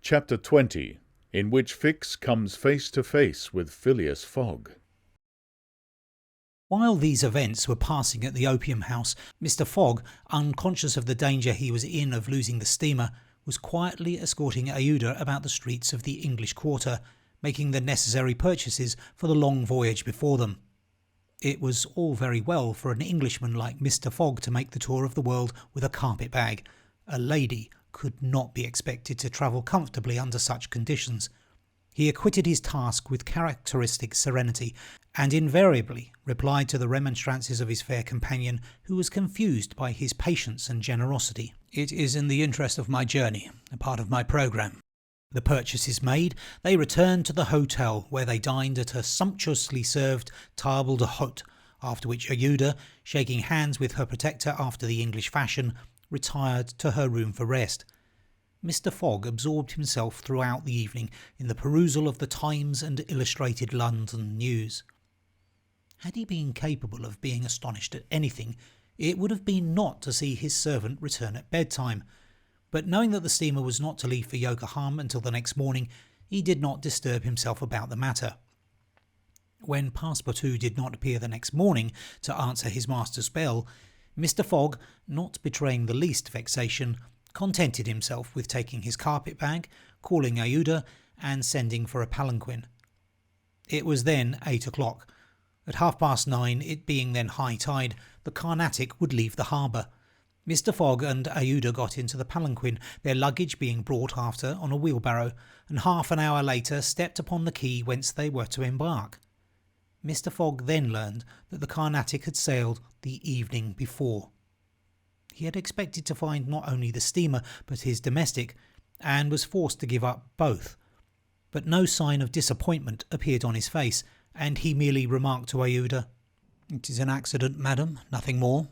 Chapter 20, in which Fix comes face to face with Phileas Fogg. While these events were passing at the opium house, Mr. Fogg, unconscious of the danger he was in of losing the steamer, was quietly escorting Aouda about the streets of the English quarter, making the necessary purchases for the long voyage before them. It was all very well for an Englishman like Mr. Fogg to make the tour of the world with a carpet bag. A lady could not be expected to travel comfortably under such conditions. He acquitted his task with characteristic serenity, and invariably replied to the remonstrances of his fair companion, who was confused by his patience and generosity. "It is in the interest of my journey, a part of my programme." The purchases made, they returned to the hotel, where they dined at a sumptuously served table d'hôte, after which Aouda, shaking hands with her protector after the English fashion, retired to her room for rest. Mr. Fogg absorbed himself throughout the evening in the perusal of the Times and Illustrated London News. Had he been capable of being astonished at anything, it would have been not to see his servant return at bedtime, but knowing that the steamer was not to leave for Yokohama until the next morning, he did not disturb himself about the matter. When Passepartout did not appear the next morning to answer his master's bell, Mr. Fogg, not betraying the least vexation, contented himself with taking his carpet-bag, calling Aouda, and sending for a palanquin. It was then 8 o'clock. At 9:30, it being then high tide, the Carnatic would leave the harbour. Mr. Fogg and Aouda got into the palanquin, their luggage being brought after on a wheelbarrow, and half an hour later stepped upon the quay whence they were to embark. Mr. Fogg then learned that the Carnatic had sailed the evening before. He had expected to find not only the steamer but his domestic, and was forced to give up both. But no sign of disappointment appeared on his face, and he merely remarked to Aouda, "It is an accident, madam, nothing more."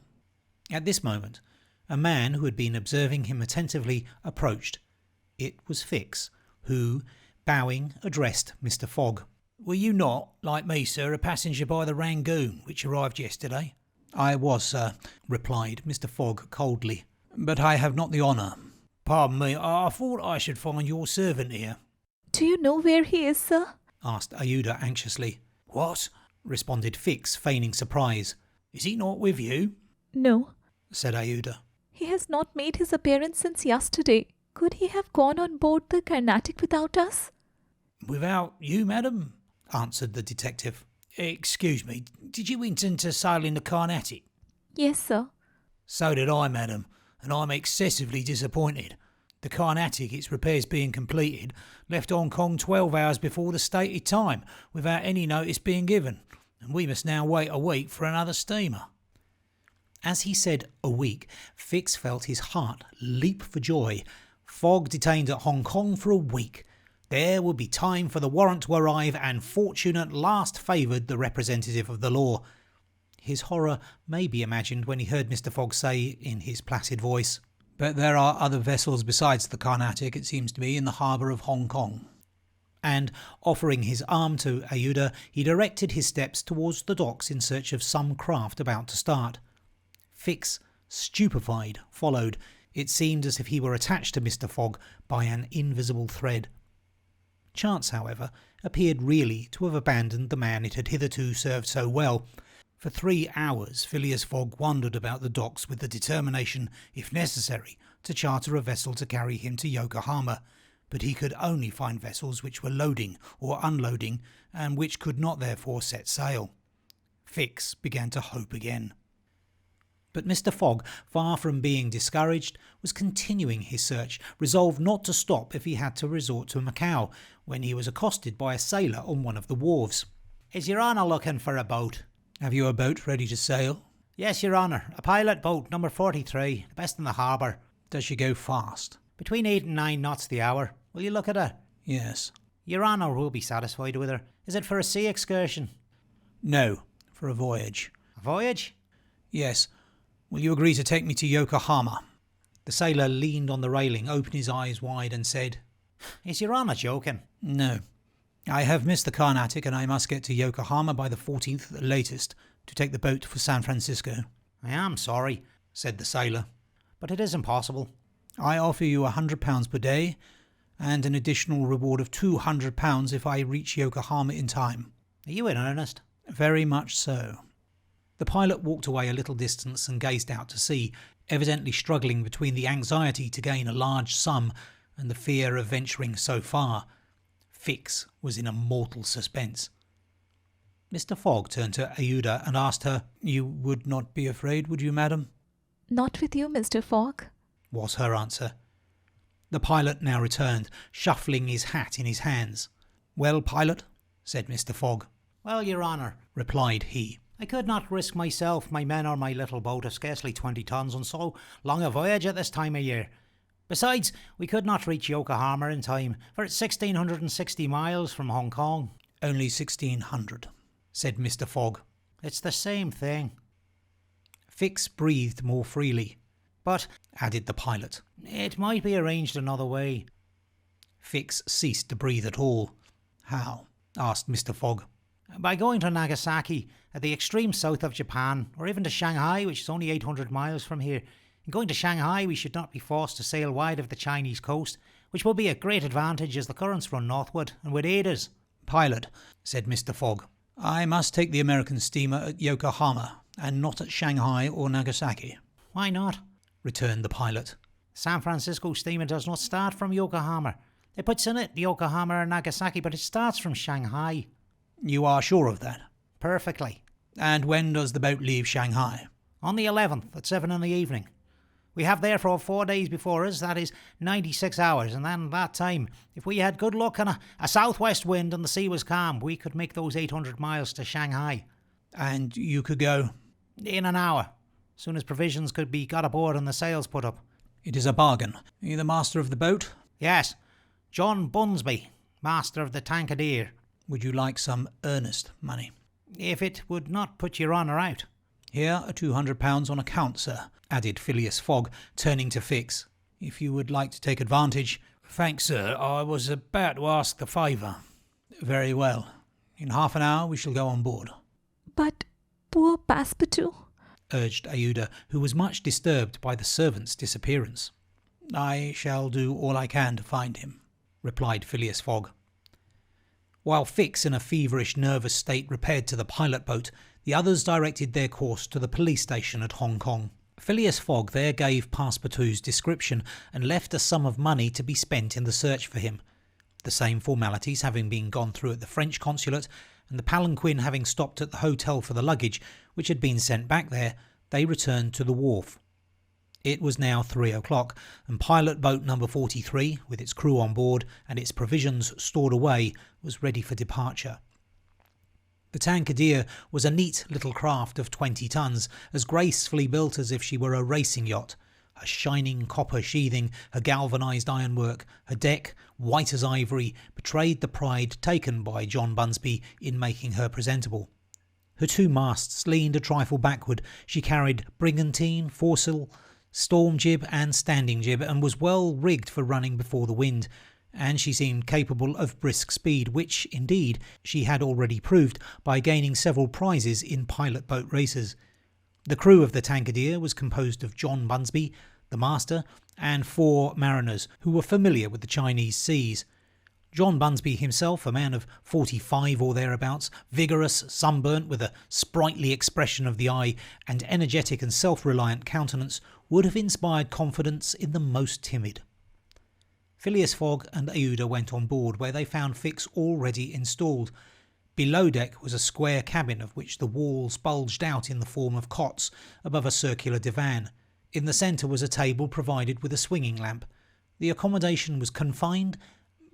At this moment, a man who had been observing him attentively approached. It was Fix, who, bowing, addressed Mr. Fogg. "Were you not, like me, sir, a passenger by the Rangoon, which arrived yesterday?" "I was, sir," replied Mr. Fogg coldly, "but I have not the honour." "Pardon me, I thought I should find your servant here." "Do you know where he is, sir?" asked Aouda anxiously. "What?" responded Fix, feigning surprise. "Is he not with you?" "No," said Aouda. "he has not made his appearance since yesterday. Could he have gone on board the Carnatic without us?" "Without you, madam?" answered the detective. "Excuse me, did you intend to sail in the Carnatic?" "Yes, sir." "So did I, madam, and I'm excessively disappointed. The Carnatic, its repairs being completed, left Hong Kong 12 hours before the stated time, without any notice being given, and we must now wait a week for another steamer." As he said "a week," Fix felt his heart leap for joy. Fogg detained at Hong Kong for a week. There would be time for the warrant to arrive, and fortune at last favoured the representative of the law. His horror may be imagined when he heard Mr. Fogg say in his placid voice, "But there are other vessels besides the Carnatic, it seems to me, in the harbour of Hong Kong." And, offering his arm to Aouda, he directed his steps towards the docks in search of some craft about to start. Fix, stupefied, followed. It seemed as if he were attached to Mr. Fogg by an invisible thread. Chance, however, appeared really to have abandoned the man it had hitherto served so well. For 3 hours Phileas Fogg wandered about the docks with the determination, if necessary, to charter a vessel to carry him to Yokohama, but he could only find vessels which were loading or unloading, and which could not therefore set sail. Fix began to hope again. But Mr. Fogg, far from being discouraged, was continuing his search, resolved not to stop if he had to resort to Macao, when he was accosted by a sailor on one of the wharves. "Is your honour looking for a boat?" "Have you a boat ready to sail?" "Yes, your honour, a pilot boat, number 43, the best in the harbour." "Does she go fast?" "Between 8 and 9 knots the hour. Will you look at her?" "Yes." "Your honour will be satisfied with her. Is it for a sea excursion?" "No, for a voyage." "A voyage?" "Yes. Will you agree to take me to Yokohama?" The sailor leaned on the railing, opened his eyes wide, and said, "Is your honour joking?" "No. I have missed the Carnatic, and I must get to Yokohama by the 14th at the latest, to take the boat for San Francisco." "I am sorry," said the sailor, "but it is impossible." "I offer you £100 per day, and an additional reward of £200 if I reach Yokohama in time. Are you in earnest? Very much so. The pilot walked away a little distance and gazed out to sea, evidently struggling between the anxiety to gain a large sum and the fear of venturing so far. Fix was in a mortal suspense. Mr. Fogg turned to Aouda and asked her, "You would not be afraid, would you, madam?" Not with you, Mr. Fogg, was her answer. The pilot now returned, shuffling his hat in his hands. "Well, pilot?" said Mr. Fogg. "Well, your honour," replied he, "I could not risk myself, my men, or my little boat of scarcely 20 tons on so long a voyage at this time of year. Besides, we could not reach Yokohama in time, for it's 1,660 miles from Hong Kong." "Only 1,600, said Mr. Fogg. "It's the same thing." Fix breathed more freely. "But," added the pilot, "it might be arranged another way." Fix ceased to breathe at all. "How?" asked Mr. Fogg. "By going to Nagasaki, at the extreme south of Japan, or even to Shanghai, which is only 800 miles from here. In going to Shanghai, we should not be forced to sail wide of the Chinese coast, which will be a great advantage as the currents run northward and would aid us." "Pilot," said Mr. Fogg, "I must take the American steamer at Yokohama, and not at Shanghai or Nagasaki." "Why not?" returned the pilot. "The San Francisco steamer does not start from Yokohama. It puts in at Yokohama or Nagasaki, but it starts from Shanghai." "You are sure of that?" "Perfectly." "And when does the boat leave Shanghai?" "On the 11th, at 7 in the evening. We have therefore 4 days before us, that is 96 hours, and then that time, if we had good luck and a southwest wind and the sea was calm, we could make those 800 miles to Shanghai." "And you could go?" "In an hour, as soon as provisions could be got aboard and the sails put up." "It is a bargain. Are you the master of the boat?" "Yes, John Bunsby, master of the Tankadere." "Would you like some earnest money?" "If it would not put your honour out." "Here are £200 on account, sir," added Phileas Fogg, turning to Fix. "If you would like to take advantage—" "Thanks, sir. I was about to ask the favour." "Very well. In half an hour we shall go on board." But poor Passepartout. Urged Aouda, who was much disturbed by the servant's disappearance. "I shall do all I can to find him," replied Phileas Fogg. While Fix, in a feverish, nervous state, repaired to the pilot boat, the others directed their course to the police station at Hong Kong. Phileas Fogg there gave Passepartout's description and left a sum of money to be spent in the search for him. The same formalities having been gone through at the French consulate, and the palanquin having stopped at the hotel for the luggage, which had been sent back there, they returned to the wharf. It was now 3 o'clock, and pilot boat number 43, with its crew on board and its provisions stored away, was ready for departure. The Tankadere was a neat little craft of 20 tons, as gracefully built as if she were a racing yacht. Her shining copper sheathing, her galvanised ironwork, her deck, white as ivory, betrayed the pride taken by John Bunsby in making her presentable. Her two masts leaned a trifle backward. She carried brigantine, foresail, storm jib and standing jib, and was well rigged for running before the wind, and she seemed capable of brisk speed, which, indeed, she had already proved by gaining several prizes in pilot boat races. The crew of the Tankadere was composed of John Bunsby, the master, and 4 mariners who were familiar with the Chinese seas. John Bunsby himself, a man of 45 or thereabouts, vigorous, sunburnt, with a sprightly expression of the eye and energetic and self-reliant countenance, would have inspired confidence in the most timid. Phileas Fogg and Aouda went on board, where they found Fix already installed. Below deck was a square cabin of which the walls bulged out in the form of cots above a circular divan. In the centre was a table provided with a swinging lamp. The accommodation was confined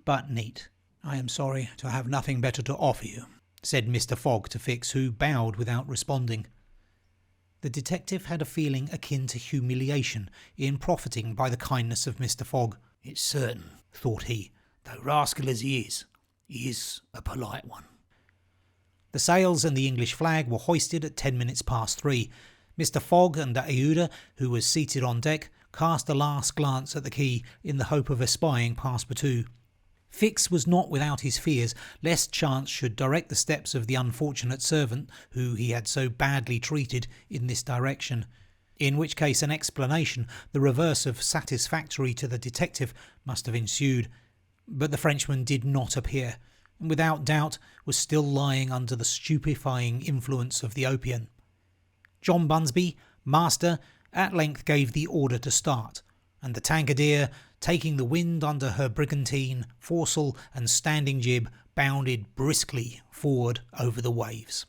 but neat. "I am sorry to have nothing better to offer you," said Mr. Fogg to Fix, who bowed without responding. The detective had a feeling akin to humiliation in profiting by the kindness of Mr. Fogg. "It's certain," thought he, "though rascal as he is a polite one." The sails and the English flag were hoisted at 10 minutes past 3. Mr. Fogg and Aouda, who was seated on deck, cast a last glance at the quay in the hope of espying Passepartout. Fix was not without his fears lest chance should direct the steps of the unfortunate servant who he had so badly treated in this direction, in which case an explanation, the reverse of satisfactory to the detective, must have ensued. But the Frenchman did not appear, and without doubt was still lying under the stupefying influence of the opium. John Bunsby, master, at length gave the order to start, and the Tankadere, taking the wind under her brigantine, foresail and standing jib, bounded briskly forward over the waves.